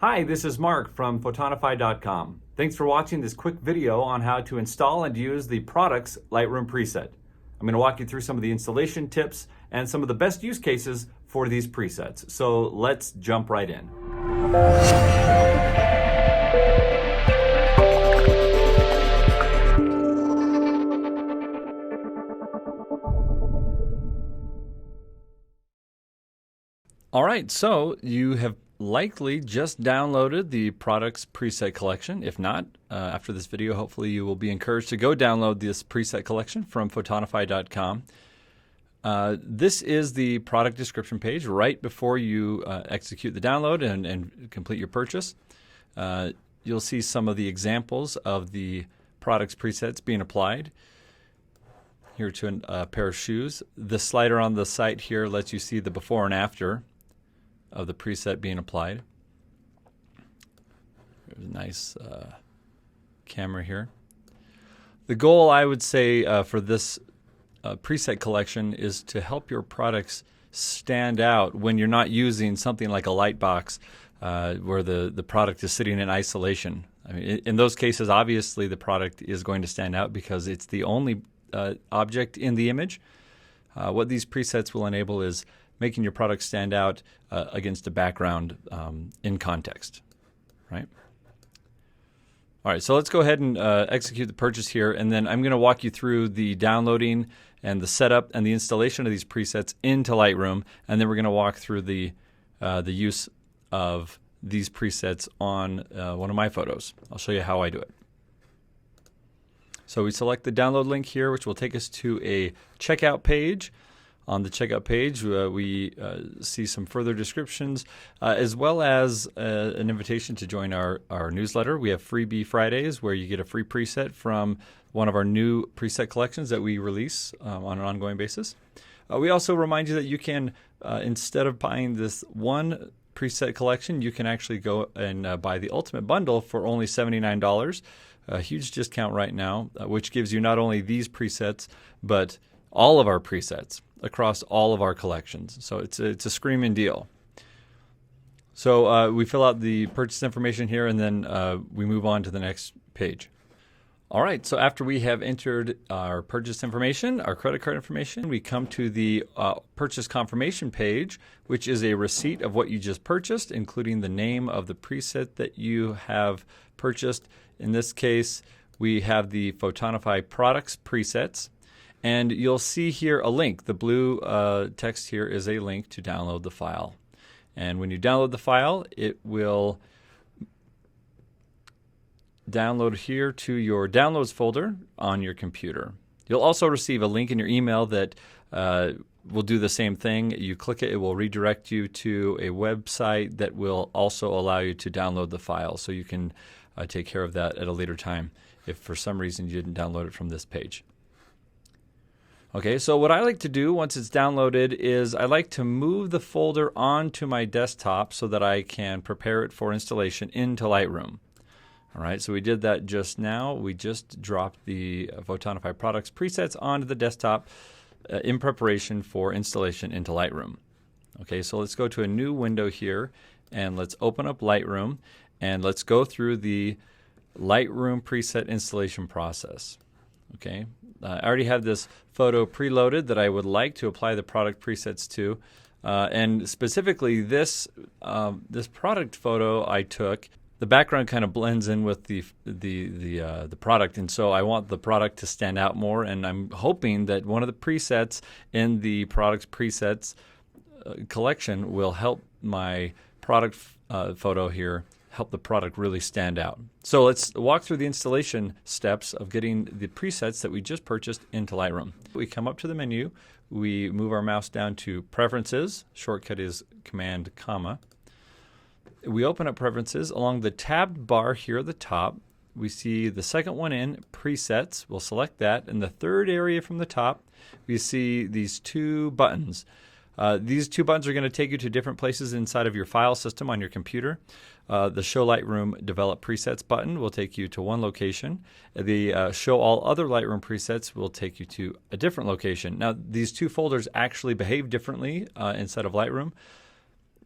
Hi, this is Mark from Photonify.com. Thanks for watching this quick video on how to install and use the product's Lightroom preset. I'm going to walk you through some of the installation tips and some of the best use cases for these presets. So let's jump right in. All right, so you have likely just downloaded the product's preset collection. If not, after this video, hopefully you will be encouraged to go download this preset collection from Photonify.com. This is the product description page right before you execute the download and complete your purchase. You'll see some of the examples of the product's presets being applied. Here to a pair of shoes. The slider on the site here lets you see the before and after of the preset being applied. There's a nice camera here. The goal, I would say, for this preset collection is to help your products stand out when you're not using something like a light box where the product is sitting in isolation. I mean, in those cases, obviously the product is going to stand out because it's the only object in the image. What these presets will enable is making your product stand out against a background in context, right? All right, so let's go ahead and execute the purchase here, and then I'm going to walk you through the downloading and the setup and the installation of these presets into Lightroom, and then we're going to walk through the use of these presets on one of my photos. I'll show you how I do it. So we select the download link here, which will take us to a checkout page. On the checkout page, we see some further descriptions, as well as an invitation to join our newsletter. We have Freebie Fridays, where you get a free preset from one of our new preset collections that we release on an ongoing basis. We also remind you that you can, instead of buying this one preset collection, you can actually go and buy the Ultimate Bundle for only $79. A huge discount right now, which gives you not only these presets, but all of our presets across all of our collections. So it's a screaming deal. So we fill out the purchase information here, and then we move on to the next page. All right, so after we have entered our purchase information, our credit card information, we come to the purchase confirmation page, which is a receipt of what you just purchased, including the name of the preset that you have purchased. In this case, we have the Photonify products presets. And you'll see here a link. The blue text here is a link to download the file. And when you download the file, it will download here to your downloads folder on your computer. You'll also receive a link in your email that will do the same thing. You click it, it will redirect you to a website that will also allow you to download the file. So you can take care of that at a later time if for some reason you didn't download it from this page. Okay, so what I like to do once it's downloaded is I like to move the folder onto my desktop so that I can prepare it for installation into Lightroom. All right, so we did that just now. We just dropped the Photonify products presets onto the desktop in preparation for installation into Lightroom. Okay, so let's go to a new window here and let's open up Lightroom and let's go through the Lightroom preset installation process. Okay, I already have this photo preloaded that I would like to apply the product presets to, and specifically this product photo I took. The background kind of blends in with the product, and so I want the product to stand out more. And I'm hoping that one of the presets in the products presets collection will help my product photo here. Help the product really stand out. So let's walk through the installation steps of getting the presets that we just purchased into Lightroom. We come up to the menu, we move our mouse down to Preferences, shortcut is Command, comma. We open up Preferences. Along the tabbed bar here at the top, we see the second one in, Presets. We'll select that. In the third area from the top, we see these two buttons. These two buttons are going to take you to different places inside of your file system on your computer. The Show Lightroom Develop Presets button will take you to one location. The Show All Other Lightroom Presets will take you to a different location. Now, these two folders actually behave differently inside of Lightroom.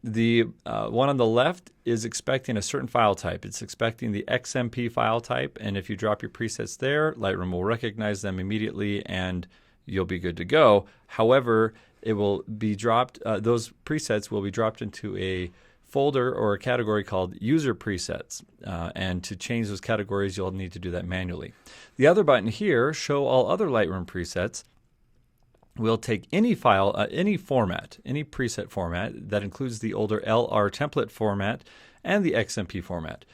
The one on the left is expecting a certain file type. It's expecting the XMP file type, and if you drop your presets there, Lightroom will recognize them immediately and you'll be good to go. However, it will be dropped, those presets will be dropped into a folder or a category called user presets, and to change those categories you'll need to do that manually. The other button here, show all other Lightroom presets, will take any file, any format, any preset format that includes the older LR template format and the XMP format.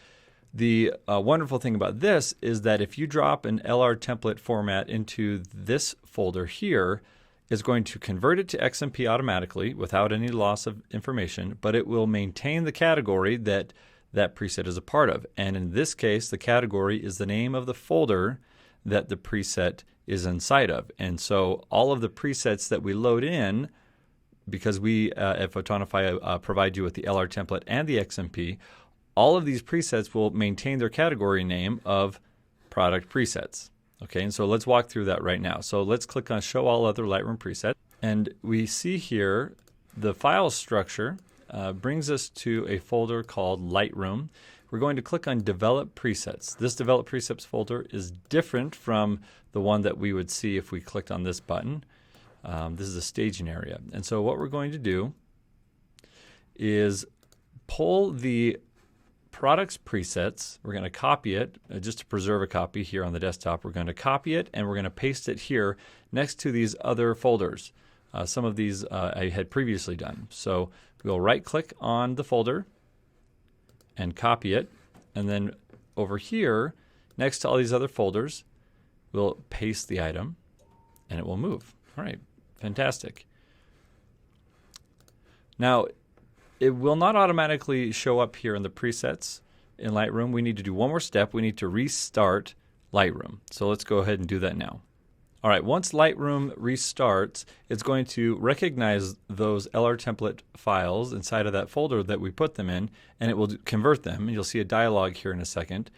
The wonderful thing about this is that if you drop an LR template format into this folder here, it's going to convert it to XMP automatically without any loss of information, but it will maintain the category that that preset is a part of. And in this case, the category is the name of the folder that the preset is inside of. And so all of the presets that we load in, because we at Photonify provide you with the LR template and the XMP, all of these presets will maintain their category name of product presets. Okay, and so let's walk through that right now. So let's click on Show All Other Lightroom Presets. And we see here the file structure brings us to a folder called Lightroom. We're going to click on Develop Presets. This Develop Presets folder is different from the one that we would see if we clicked on this button. This is a staging area. And so what we're going to do is pull the products presets. We're going to copy it just to preserve a copy here on the desktop. We're going to copy it and we're going to paste it here next to these other folders. Some of these I had previously done. So we'll right click on the folder and copy it, and then over here next to all these other folders we'll paste the item and it will move. All right, fantastic. Now it will not automatically show up here in the presets in Lightroom. We need to do one more step. We need to restart Lightroom. So let's go ahead and do that now. All right, once Lightroom restarts, it's going to recognize those LR template files inside of that folder that we put them in, and it will convert them. You'll see a dialog here in a second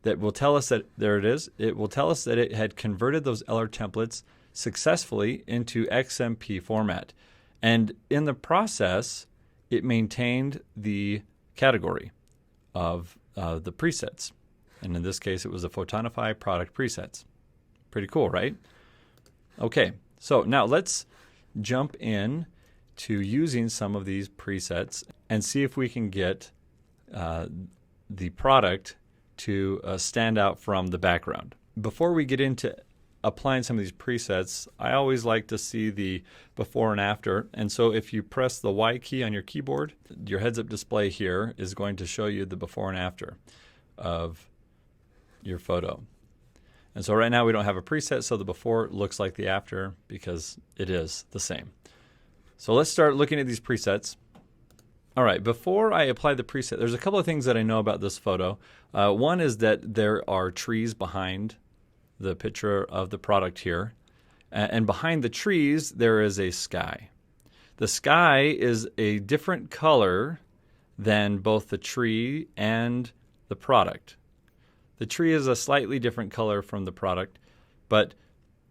that will tell us that, there it is, it will tell us that it had converted those LR templates successfully into XMP format. And in the process, it maintained the category of the presets. And in this case, it was the Photonify product presets. Pretty cool, right? Okay, so now let's jump in to using some of these presets and see if we can get the product to stand out from the background. Before we get into applying some of these presets, I always like to see the before and after. And so if you press the Y key on your keyboard, your heads-up display here is going to show you the before and after of your photo. And so right now we don't have a preset, so the before looks like the after because it is the same. So let's start looking at these presets. All right, before I apply the preset, there's a couple of things that I know about this photo. One is that there are trees behind the picture of the product here, and behind the trees there is a sky. The sky is a different color than both the tree and the product. The tree is a slightly different color from the product, but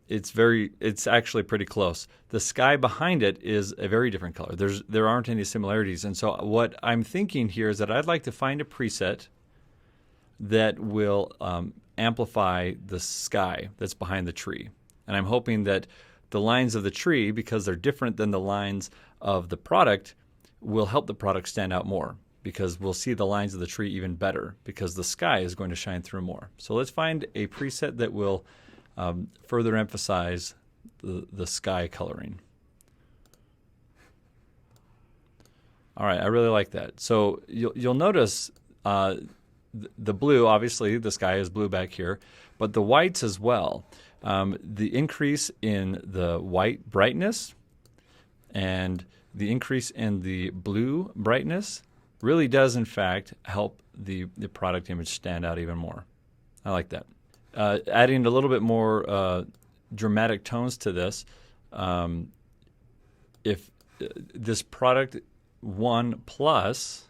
it's actually pretty close. The sky behind it is a very different color. There aren't any similarities, and so what I'm thinking here is that I'd like to find a preset that will amplify the sky that's behind the tree. And I'm hoping that the lines of the tree, because they're different than the lines of the product, will help the product stand out more, because we'll see the lines of the tree even better because the sky is going to shine through more. So let's find a preset that will further emphasize the sky coloring. All right, I really like that. So you'll notice the blue, obviously the sky is blue back here, but the whites as well. The increase in the white brightness and the increase in the blue brightness really does in fact help the product image stand out even more. I like that. Adding a little bit more dramatic tones to this, if this product 1 Plus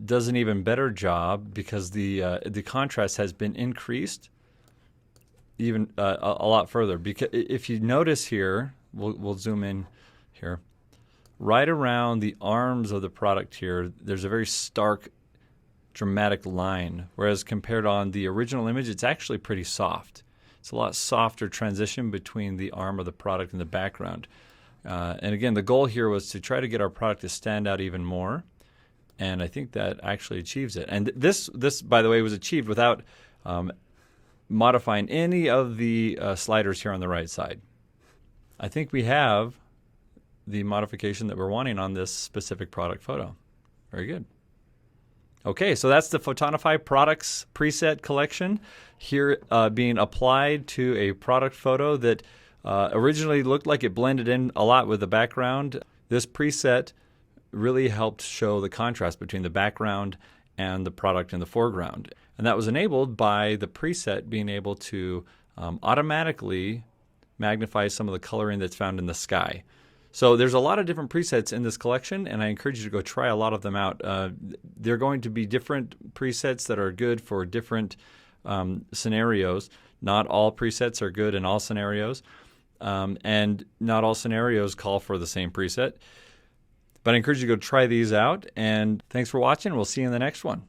does an even better job because the contrast has been increased even a lot further. Because if you notice here, we'll zoom in here. right around the arms of the product here, there's a very stark, dramatic line, whereas compared on the original image, it's actually pretty soft. It's a lot softer transition between the arm of the product and the background. And again, the goal here was to try to get our product to stand out even more, and I think that actually achieves it. And this by the way, was achieved without modifying any of the sliders here on the right side. I think we have the modification that we're wanting on this specific product photo. Very good. Okay, so that's the Photonify products preset collection here being applied to a product photo that originally looked like it blended in a lot with the background. This preset really helped show the contrast between the background and the product in the foreground. And that was enabled by the preset being able to automatically magnify some of the coloring that's found in the sky. So there's a lot of different presets in this collection, and I encourage you to go try a lot of them out. They're going to be different presets that are good for different scenarios. Not all presets are good in all scenarios, and not all scenarios call for the same preset. But I encourage you to go try these out, and thanks for watching. We'll see you in the next one.